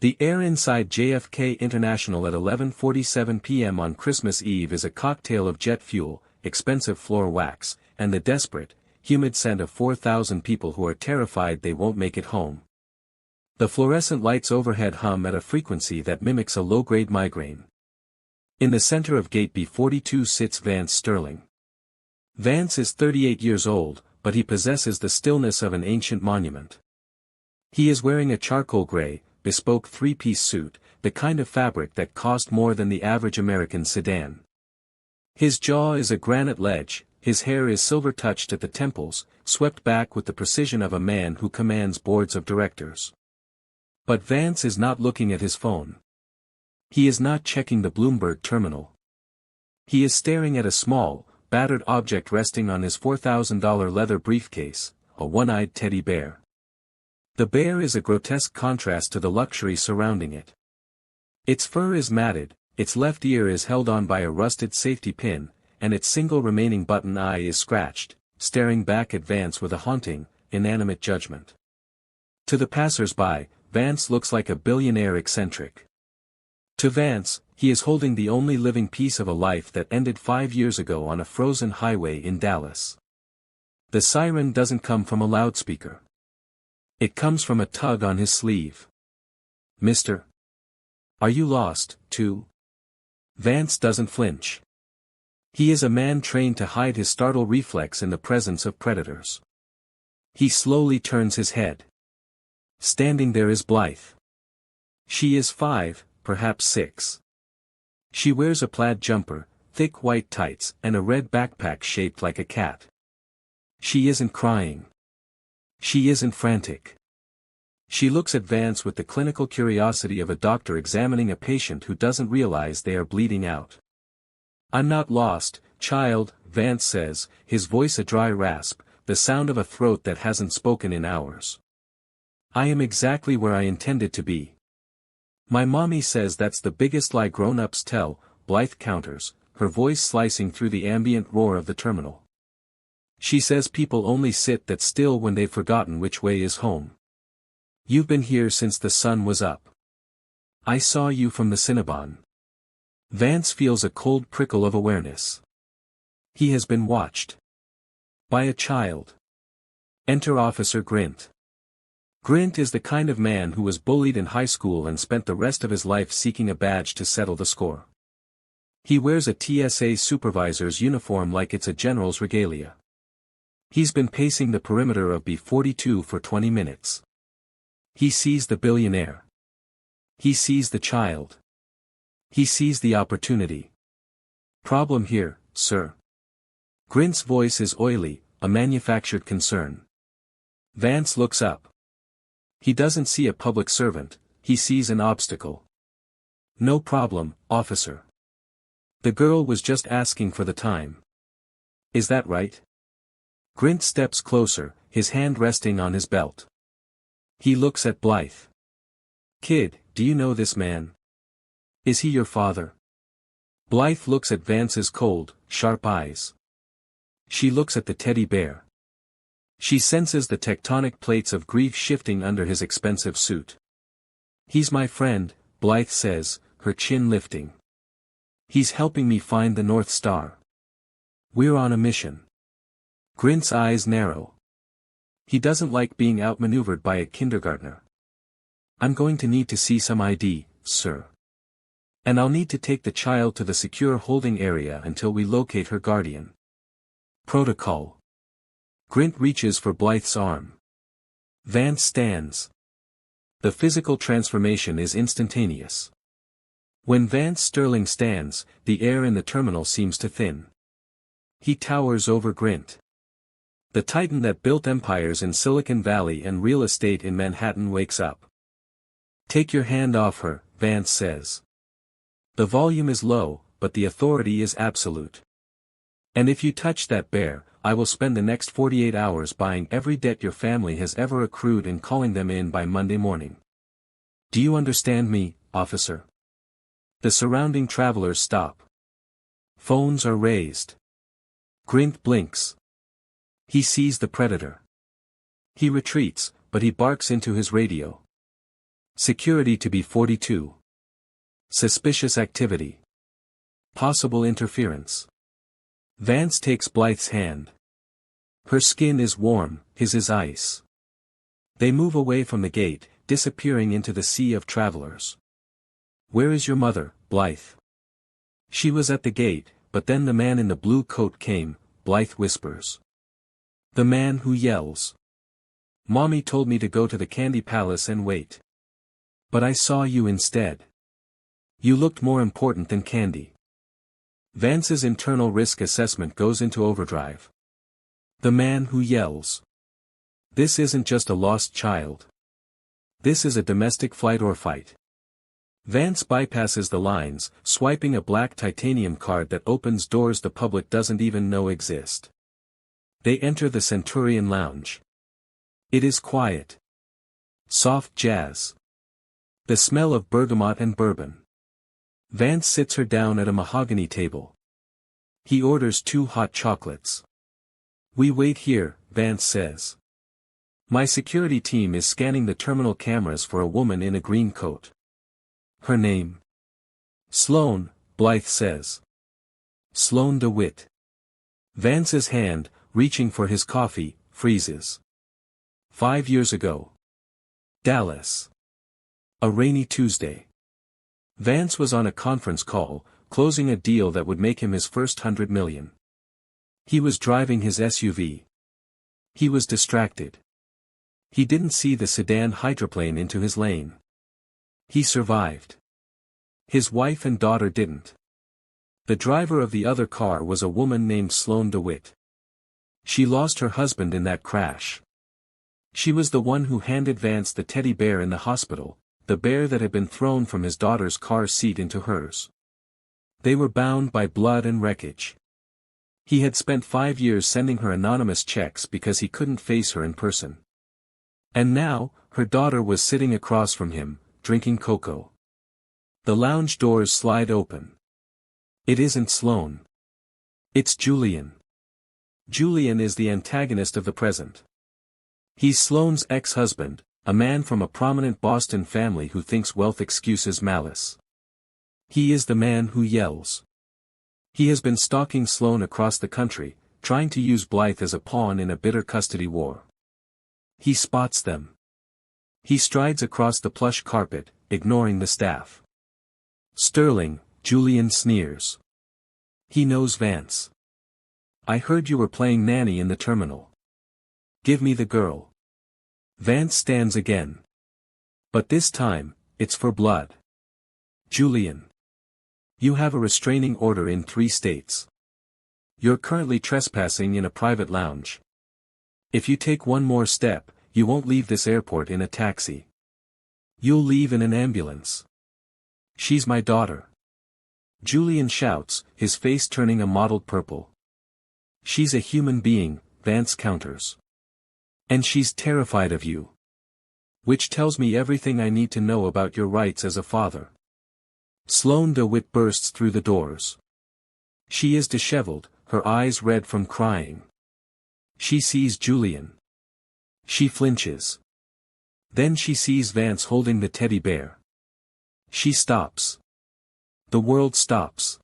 The air inside JFK International at 11:47 p.m. on Christmas Eve is a cocktail of jet fuel, expensive floor wax, and the desperate, humid scent of 4,000 people who are terrified they won't make it home. The fluorescent lights overhead hum at a frequency that mimics a low-grade migraine. In the center of Gate B42 sits Vance Sterling. Vance is 38 years old, but he possesses the stillness of an ancient monument. He is wearing a charcoal gray, bespoke three-piece suit, the kind of fabric that cost more than the average American sedan. His jaw is a granite ledge, his hair is silver-touched at the temples, swept back with the precision of a man who commands boards of directors. But Vance is not looking at his phone. He is not checking the Bloomberg terminal. He is staring at a small, battered object resting on his $4,000 leather briefcase, a one-eyed teddy bear. The bear is a grotesque contrast to the luxury surrounding it. Its fur is matted, its left ear is held on by a rusted safety pin, and its single remaining button eye is scratched, staring back at Vance with a haunting, inanimate judgment. To the passers-by, Vance looks like a billionaire eccentric. To Vance, he is holding the only living piece of a life that ended 5 years ago on a frozen highway in Dallas. The siren doesn't come from a loudspeaker. It comes from a tug on his sleeve. "Mister? Are you lost, too?" Vance doesn't flinch. He is a man trained to hide his startle reflex in the presence of predators. He slowly turns his head. Standing there is Blythe. She is 5, perhaps 6. She wears a plaid jumper, thick white tights, and a red backpack shaped like a cat. She isn't crying. She isn't frantic. She looks at Vance with the clinical curiosity of a doctor examining a patient who doesn't realize they are bleeding out. "I'm not lost, child," Vance says, his voice a dry rasp, the sound of a throat that hasn't spoken in hours. "I am exactly where I intended to be." "My mommy says that's the biggest lie grown-ups tell," Blythe counters, her voice slicing through the ambient roar of the terminal. "She says people only sit that still when they've forgotten which way is home. You've been here since the sun was up. I saw you from the Cinnabon." Vance feels a cold prickle of awareness. He has been watched. By a child. Enter Officer Grint. Grint is the kind of man who was bullied in high school and spent the rest of his life seeking a badge to settle the score. He wears a TSA supervisor's uniform like it's a general's regalia. He's been pacing the perimeter of B42 for 20 minutes. He sees the billionaire. He sees the child. He sees the opportunity. "Problem here, sir." Grint's voice is oily, a manufactured concern. Vance looks up. He doesn't see a public servant, he sees an obstacle. "No problem, officer. The girl was just asking for the time. Is that right?" Grint steps closer, his hand resting on his belt. He looks at Blythe. "Kid, do you know this man? Is he your father?" Blythe looks at Vance's cold, sharp eyes. She looks at the teddy bear. She senses the tectonic plates of grief shifting under his expensive suit. "He's my friend," Blythe says, her chin lifting. "He's helping me find the North Star. We're on a mission." Grint's eyes narrow. He doesn't like being outmaneuvered by a kindergartner. "I'm going to need to see some ID, sir. And I'll need to take the child to the secure holding area until we locate her guardian." "Protocol." Grint reaches for Blythe's arm. Vance stands. The physical transformation is instantaneous. When Vance Sterling stands, the air in the terminal seems to thin. He towers over Grint. The titan that built empires in Silicon Valley and real estate in Manhattan wakes up. "Take your hand off her," Vance says. "The volume is low, but the authority is absolute. And if you touch that bear, I will spend the next 48 hours buying every debt your family has ever accrued and calling them in by Monday morning. Do you understand me, officer?" The surrounding travelers stop. Phones are raised. Grint blinks. He sees the predator. He retreats, but he barks into his radio. Security to be 42. Suspicious activity. Possible interference. Vance takes Blythe's hand. Her skin is warm, his is ice. They move away from the gate, disappearing into the sea of travelers. Where is your mother, Blythe? She was at the gate, but then the man in the blue coat came, Blythe whispers. The man who yells. Mommy told me to go to the Candy Palace and wait. But I saw you instead. You looked more important than Candy. Vance's internal risk assessment goes into overdrive. The man who yells. This isn't just a lost child. This is a domestic flight or fight. Vance bypasses the lines, swiping a black titanium card that opens doors the public doesn't even know exist. They enter the Centurion Lounge. It is quiet. Soft jazz. The smell of bergamot and bourbon. Vance sits her down at a mahogany table. He orders 2 hot chocolates. We wait here, Vance says. My security team is scanning the terminal cameras for a woman in a green coat. Her name? Sloane, Blythe says. Sloane DeWitt. Vance's hand, reaching for his coffee, freezes. 5 years ago. Dallas. A rainy Tuesday. Vance was on a conference call, closing a deal that would make him his first $100 million. He was driving his SUV. He was distracted. He didn't see the sedan hydroplane into his lane. He survived. His wife and daughter didn't. The driver of the other car was a woman named Sloane DeWitt. She lost her husband in that crash. She was the one who handed Vance the teddy bear in the hospital, the bear that had been thrown from his daughter's car seat into hers. They were bound by blood and wreckage. He had spent 5 years sending her anonymous checks because he couldn't face her in person. And now, her daughter was sitting across from him, drinking cocoa. The lounge doors slide open. It isn't Sloane. It's Julian. Julian is the antagonist of the present. He's Sloane's ex-husband, a man from a prominent Boston family who thinks wealth excuses malice. He is the man who yells. He has been stalking Sloane across the country, trying to use Blythe as a pawn in a bitter custody war. He spots them. He strides across the plush carpet, ignoring the staff. Sterling, Julian sneers. He knows Vance. I heard you were playing nanny in the terminal. Give me the girl. Vance stands again. But this time, it's for blood. Julian. You have a restraining order in 3 states. You're currently trespassing in a private lounge. If you take one more step, you won't leave this airport in a taxi. You'll leave in an ambulance. She's my daughter. Julian shouts, his face turning a mottled purple. She's a human being, Vance counters. And she's terrified of you. Which tells me everything I need to know about your rights as a father. Sloane DeWitt bursts through the doors. She is disheveled, her eyes red from crying. She sees Julian. She flinches. Then she sees Vance holding the teddy bear. She stops. The world stops.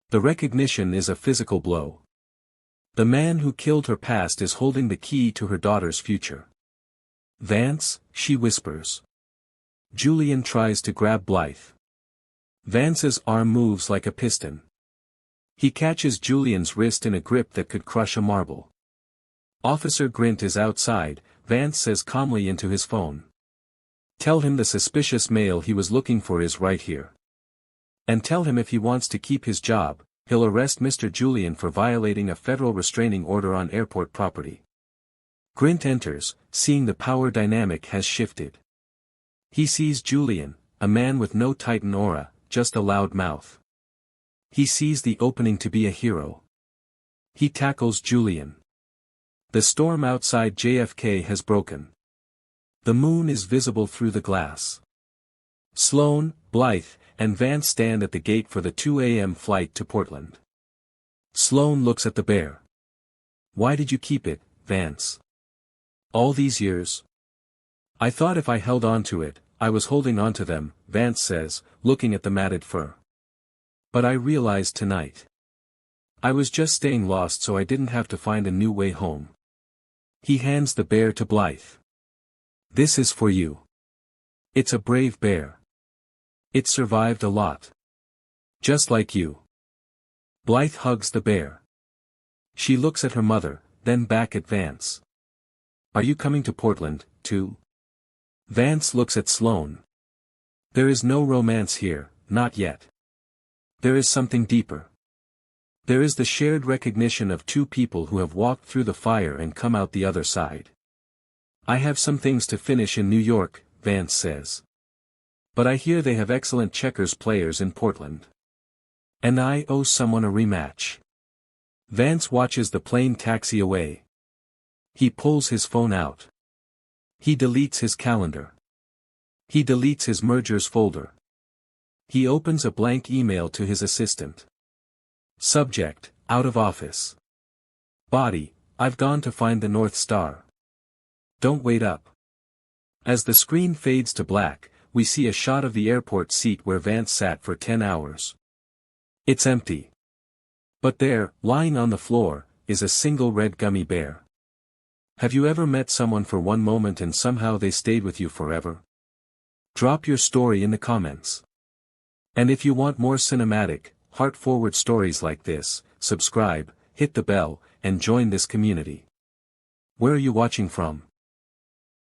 The recognition is a physical blow. The man who killed her past is holding the key to her daughter's future. Vance, she whispers. Julian tries to grab Blythe. Vance's arm moves like a piston. He catches Julian's wrist in a grip that could crush a marble. Officer Grint is outside, Vance says calmly into his phone. Tell him the suspicious male he was looking for is right here. And tell him if he wants to keep his job, he'll arrest Mr. Julian for violating a federal restraining order on airport property. Grint enters, seeing the power dynamic has shifted. He sees Julian, a man with no Titan aura, just a loud mouth. He sees the opening to be a hero. He tackles Julian. The storm outside JFK has broken. The moon is visible through the glass. Sloane, Blythe, and Vance stand at the gate for the 2 a.m. flight to Portland. Sloane looks at the bear. Why did you keep it, Vance? All these years? I thought if I held on to it, I was holding onto them, Vance says, looking at the matted fur. But I realized tonight. I was just staying lost so I didn't have to find a new way home. He hands the bear to Blythe. This is for you. It's a brave bear. It survived a lot. Just like you. Blythe hugs the bear. She looks at her mother, then back at Vance. Are you coming to Portland, too? Vance looks at Sloane. There is no romance here, not yet. There is something deeper. There is the shared recognition of two people who have walked through the fire and come out the other side. I have some things to finish in New York, Vance says. But I hear they have excellent checkers players in Portland. And I owe someone a rematch. Vance watches the plane taxi away. He pulls his phone out. He deletes his calendar. He deletes his mergers folder. He opens a blank email to his assistant. Subject, out of office. Body, I've gone to find the North Star. Don't wait up. As the screen fades to black, we see a shot of the airport seat where Vance sat for 10 hours. It's empty. But there, lying on the floor, is a single red gummy bear. Have you ever met someone for one moment and somehow they stayed with you forever? Drop your story in the comments. And if you want more cinematic, heart-forward stories like this, subscribe, hit the bell, and join this community. Where are you watching from?